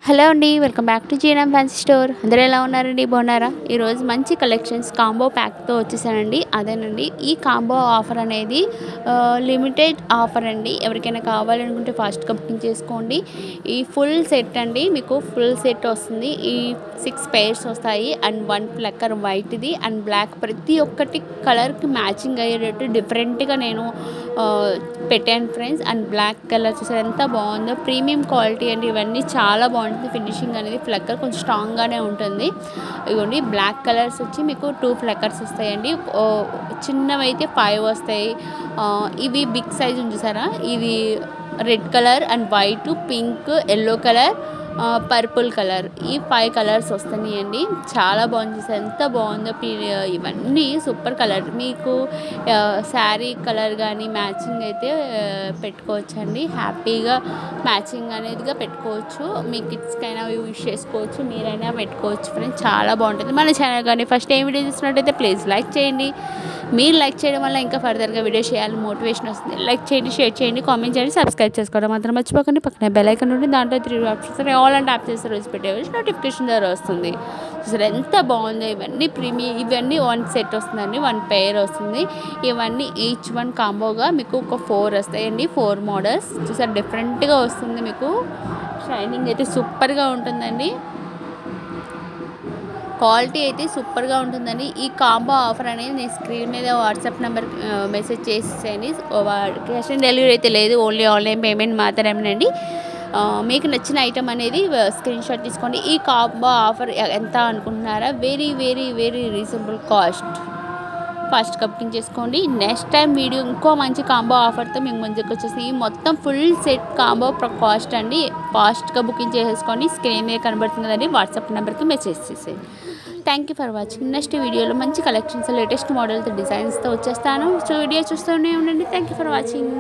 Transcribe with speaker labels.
Speaker 1: Hello అండి, welcome back to GNM fancy store. అందరూ ఎలా ఉన్నారండి? బాగున్నారా? ఈరోజు మంచి కలెక్షన్స్ కాంబో ప్యాక్తో వచ్చేసానండి. అదేనండి, ఈ కాంబో ఆఫర్ అనేది లిమిటెడ్ ఆఫర్ అండి. ఎవరికైనా కావాలనుకుంటే ఫాస్ట్గా బుకింగ్ చేసుకోండి. ఈ ఫుల్ సెట్ అండి, మీకు ఫుల్ సెట్ వస్తుంది. ఈ 6 pairs వస్తాయి అండ్ 1 ప్లక్కర్ వైట్ది అండ్ బ్లాక్. ప్రతి ఒక్కటి కలర్కి మ్యాచింగ్ అయ్యేటట్టు డిఫరెంట్గా నేను పెట్టాను ఫ్రెండ్స్. అండ్ బ్లాక్ కలర్ చూసారు ఎంత బాగుందో, ప్రీమియం క్వాలిటీ అండి. ఇవన్నీ చాలా బాగుంటుంది. ఫినిషింగ్ అనేది ఫ్లక్కర్ కొంచెం స్ట్రాంగ్గానే ఉంటుంది. ఇవ్వండి, బ్లాక్ కలర్స్ వచ్చి మీకు 2 ఫ్లక్కర్స్ వస్తాయండి. చిన్నవైతే 5 వస్తాయి. ఇవి బిగ్ సైజ్ చూసారా, ఇది red colour and white, pink, yellow colour, purple colour, ఈ 5 కలర్స్ వస్తున్నాయండి. చాలా బాగుంది సార్, ఎంత బాగుందో. ఇవన్నీ సూపర్ కలర్. మీకు శారీ కలర్ కానీ మ్యాచింగ్ అయితే పెట్టుకోవచ్చండి. హ్యాపీగా మ్యాచింగ్ అనేదిగా పెట్టుకోవచ్చు. మీ కిడ్స్కైనా యూజ్ చేసుకోవచ్చు, మీరైనా పెట్టుకోవచ్చు ఫ్రెండ్స్. చాలా బాగుంటుంది. మన ఛానల్ కానీ ఫస్ట్ టైం వీడియో చూసినట్టయితే ప్లీజ్ లైక్ చేయండి. మీరు లైక్ చేయడం వల్ల ఇంకా ఫర్దర్గా వీడియో చేయాలని మోటివేషన్ వస్తుంది. లైక్ చేయండి, షేర్ చేయండి, కామెంట్ చేయండి, సబ్స్క్రైబ్ చేసుకోవడం మాత్రం మర్చిపోకండి. పక్కన బెల్ ఐకాన్ ఉంటుంది, దాంట్లో 3 ఆప్షన్స్ ఆల్ అండ్ ట్యాప్ చేస్తే రోజు పెట్టే నోటిఫికేషన్ ద్వారా వస్తుంది. అసలు ఎంత బాగుందో. ఇవన్నీ ఇవన్నీ 1 సెట్ వస్తుందండి, 1 పెయిర్ వస్తుంది. ఇవన్నీ ఈచ్ 1 కాంబోగా మీకు ఒక 4 వస్తాయండి. 4 మోడల్స్ చూసారు, డిఫరెంట్గా వస్తుంది. మీకు షైనింగ్ అయితే సూపర్గా ఉంటుందండి. క్వాలిటీ అయితే సూపర్గా ఉంటుందండి. ఈ కాంబో ఆఫర్ అనేది నేను స్క్రీన్ మీద వాట్సాప్ నెంబర్ మెసేజ్ చేసేయండి. క్యాష్ ఆన్ డెలివరీ అయితే లేదు, ఓన్లీ ఆన్లైన్ పేమెంట్ మాత్రమేనండి. మీకు నచ్చిన ఐటమ్ అనేది స్క్రీన్ షాట్ తీసుకోండి. ఈ కాంబో ఆఫర్ ఎంత అనుకుంటున్నారా? Very very very reasonable cost. ఫాస్ట్గా బుకింగ్ చేసుకోండి. నెక్స్ట్ టైం వీడియో ఇంకో మంచి కాంబో ఆఫర్తో మేము ముందుకు వచ్చేసి ఈ మొత్తం ఫుల్ సెట్ కాంబో కాస్ట్ అండి. ఫాస్ట్గా బుకింగ్ చేసేసుకోండి. స్క్రీన్ మీద కనబడుతుంది కదండి, వాట్సాప్ నెంబర్కి మెసేజ్ చేసేయండి. Thank you for watching. Next వీడియోలో మంచి కలెక్షన్స్, లేటెస్ట్ మోడల్తో, డిజైన్స్తో వచ్చేస్తాను. సో వీడియో చూస్తూనే ఉండండి. Thank you for watching.